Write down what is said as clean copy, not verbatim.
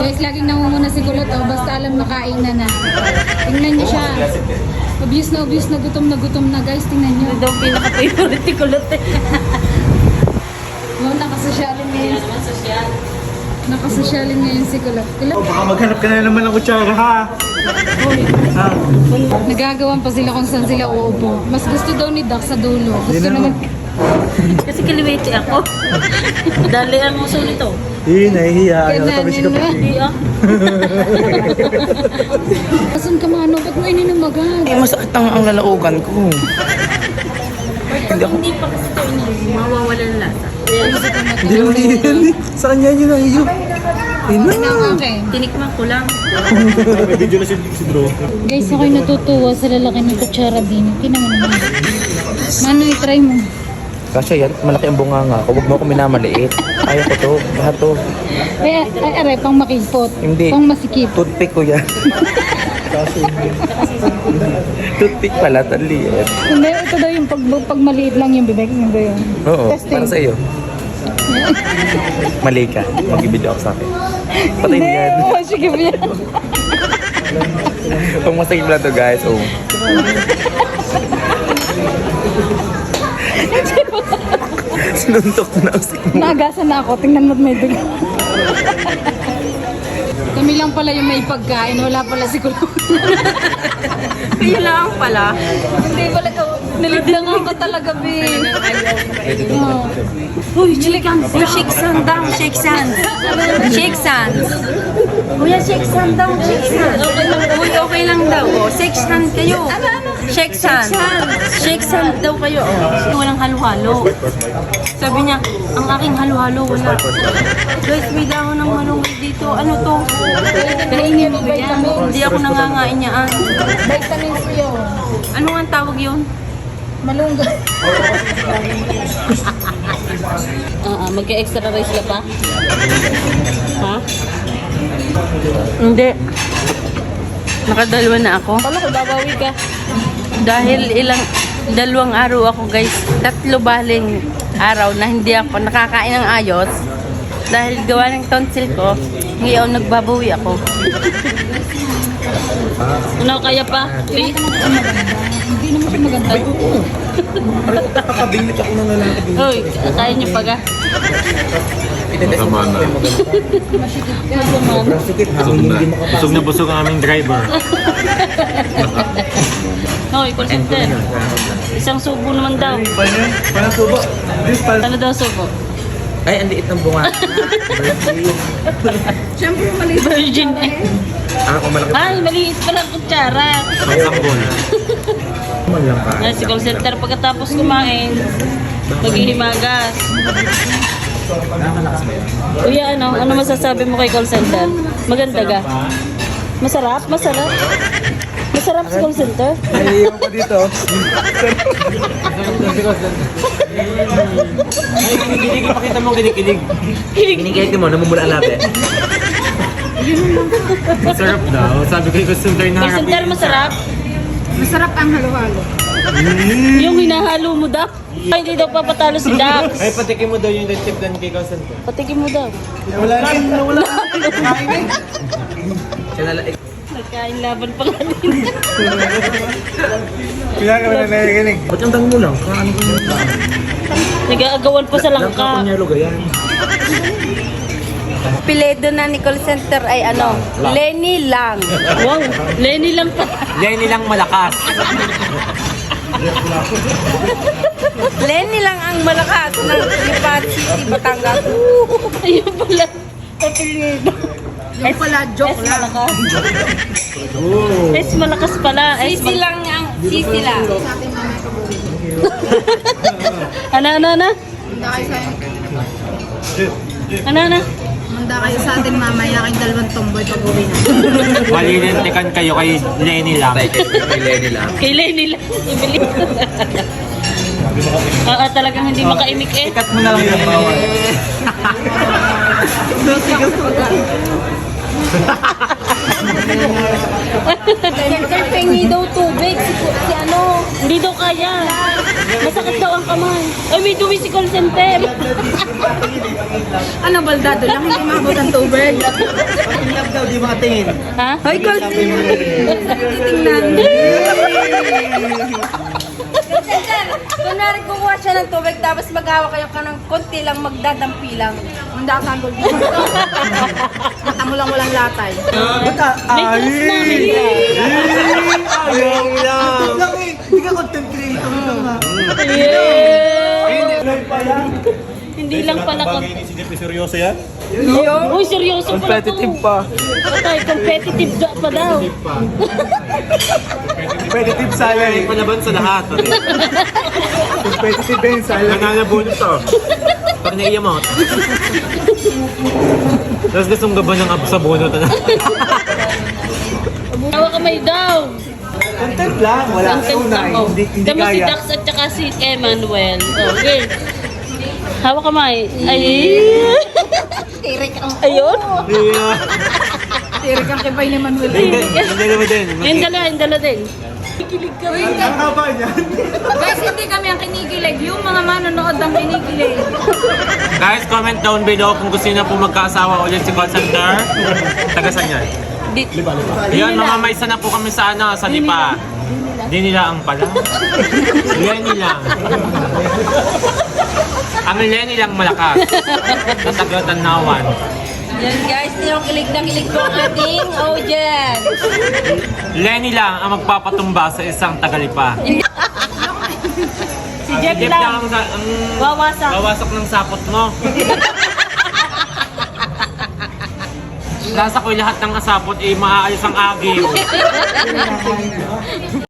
Guys, laging nangunguna si Kulot, oh. Basta alam na kain na. Tingnan niyo siya. Obvious na, gutom na guys. Tingnan niyo. Ito daw pinaka-favorite ni Kulot eh. Oh, nakasosyalin ngayon. Nakasosyalin ngayon si Kulot. Kulot. Baka maghanap ka na naman ng kutsara ha. Ha? Nagagawan pa sila kung saan sila uupo. Mas gusto daw ni Dak sa dulo. Gusto naman... Kasi kaliwete ako. Dali ang uso nito. Nahihiya. Ayaw na tabi si kapatid. Hindi ah. Asan ka mano? Ba't mo ininamagan? Masakit ang lalaugan ko. Hindi pa kasi ito mawawala ng lasa. Hindi naman yan. Sa kanya yun ang iyo. Okay. Tinikman ko lang. May video na si Drew. Guys, ako'y natutuwa sa lalaki ng kutsara din. Tingnan mo naman. Mano, i-try mo. Kasi yan, malaki ang bunganga ko. Huwag mo ako minamaliit. Ayaw ko to. Lahat to. Ay, aray, pang makipot. Hindi. Pang masikip. Toothpick ko yan. Toothpick pala, taliit. Hindi, ito daw yung pag maliit lang yung bibig. Yung ba yun? Oo, Testing. para sa iyo. Mali ka. Mag-ibigay ako sa akin. Patay mo yan. Hindi, masikip yan. Pag masakit lang to guys. Oh. Sinuntok na ako. Naagasan na ako. Tingnan mo't may dugo. Kami lang pala yung may pagkain. Wala pala si Kulot. Kaya lang pala. Hindi pala. Nilagdangan ko talaga, be. Oh. Uy, shake hands. Shake hand daw. Shake hands. Shake hands. Kuya, shake hand daw. Shake hands. Uy, okay lang daw. Oh, shake hand kayo. Shake hand. Shake hand daw kayo. Oh. Walang halo-halo. Sabi niya, ang aking halo-halo wala. Guys, may dahon ng malunggay dito. Ano to? Kainin mo vitamins. Hindi ako nangangain niyaan. Vitamins yun. Ano nga ang tawag yun? Malunggay. Magka-extra rice ka pa? Ha? Hindi. Nakadalawa na ako. Wala ko, babawi ka. Dahil dalawang araw ako guys, 3 baling araw na hindi ako nakakain ng ayos. Dahil gawa ng tonsil ko, ngayon nagbabawi ako. Ano kaya pa? Hindi naman siya maganda. Nakakabilit ako ng lalaki. Hoy, kaya niyo pa ga? Tama na. Sikit ha, hindi makapasok. Busog na busog ang aming driver. Hoy, call center. Isang subo naman daw. Paano subo? Ano daw subo? Ay, ang liit ng bunga. Siyempre, maliit. Virgin eh. Ako malaki. Ay, maliit pala ang kutsara. Sangbol. Man lang ka. Ay, si call center pagkatapos kumain, maghihimagas. Kuya, ano masasabi mo kay call center? Maganda ga? Masarap? Masarap? Masarap si call center? Naiiwan ko dito. Kinikilig, pakita mo kinikilig. Kinikilig mo, namumula ang labi. Masarap daw. Sabi ko yung customer na Call center masarap? Masarap ang halo-halo. Yung hinahalo mo daw? Ay, hindi daw papatalo si Dax. Ay, patikin mo daw yung red tip ng kay Cousin ko. Patikin mo daw. Wala na. Nagkain laban pa nga din. Kaya ka na nakikinig. Ba't ang dami mo lang? Kaano ko yun? Nag-aagawan pa sa langka. Kapanyalo gayan. Piledo na ni call center ay ano? Lenny lang. Wow, Lenny lang pa. Lenny lang malakas. Lenny lang ang malakas ng Lipat City, Batangas. Ayun pala. Apelido. Yung pala, joke lang. Malakas. Es malakas pala. Sisi lang ang sisi lang. Ano? Ano? Manda kayo sa atin mamaya kayong dalawang tomboy pag-uwi na. Malilintikan kayo kay Lenny lang. Kay Lenny lang. Kay Lenny lang. Ibili. Talagang hindi makaimik eh. Ikat mo na lang yung bawal. Center, pengi daw tubig. Si ano? Hindi daw kaya. Masakit daw ang kamay. Ay, may dumi si call center. Ano, baldado lang? Hindi maabot ang tubig. Love daw, di makatingin. Ha? Hoy, call center. Titingnan. Kunwari kukuha siya ng tubig tapos mag-awa kayo ka ng konti lang magdadampi lang. Hindi ako sagol. Mata mo lang walang latay. Ba't May close na. ayaw lang. Hindi ka content creator lang ha. Hindi lang pala ko. Si Jeff, seryoso yan? Uy, seryoso pala to. Competitive pa. Patay, competitive pa daw. Competitive salary. Palaban sa lahat. Competitive din salary. Nananabunod to. Pag naiamot. Tapos gustong gaban ng abo sa bunot. Tawa kamay daw. Content lang, wala. Content Tunay, ako. hindi Damo si kaya. Dax at saka si Emmanuel. Okay. Hawak kamay. Ay. Tirik ang... Ayun. Yeah. Tirik ang kibay ni Manuel. Hindi naman din. Yung dala din. Ang haba niyan. Guys, hindi kami ang kinikilig. Yung mga manonood ang kinikilig. Guys, comment down below kung gusto niyo po magkaasawa ulit si call center. Tagasan yan. Yan, mamamaysa na po kami sa sa Lipa. Di nila ang pala. Lenny lang. Ang Lenny lang malakas. Sa taga-tanawan. Yan guys, yung kilig na kilig ko ang ating audience. Lenny lang ang magpapatumba sa isang tagalipa. Si Jeff Jeff lang. lang ang Wawasak. wawasak ng sapot mo. Lasa ko lahat ng asapot, maaalis ang agil.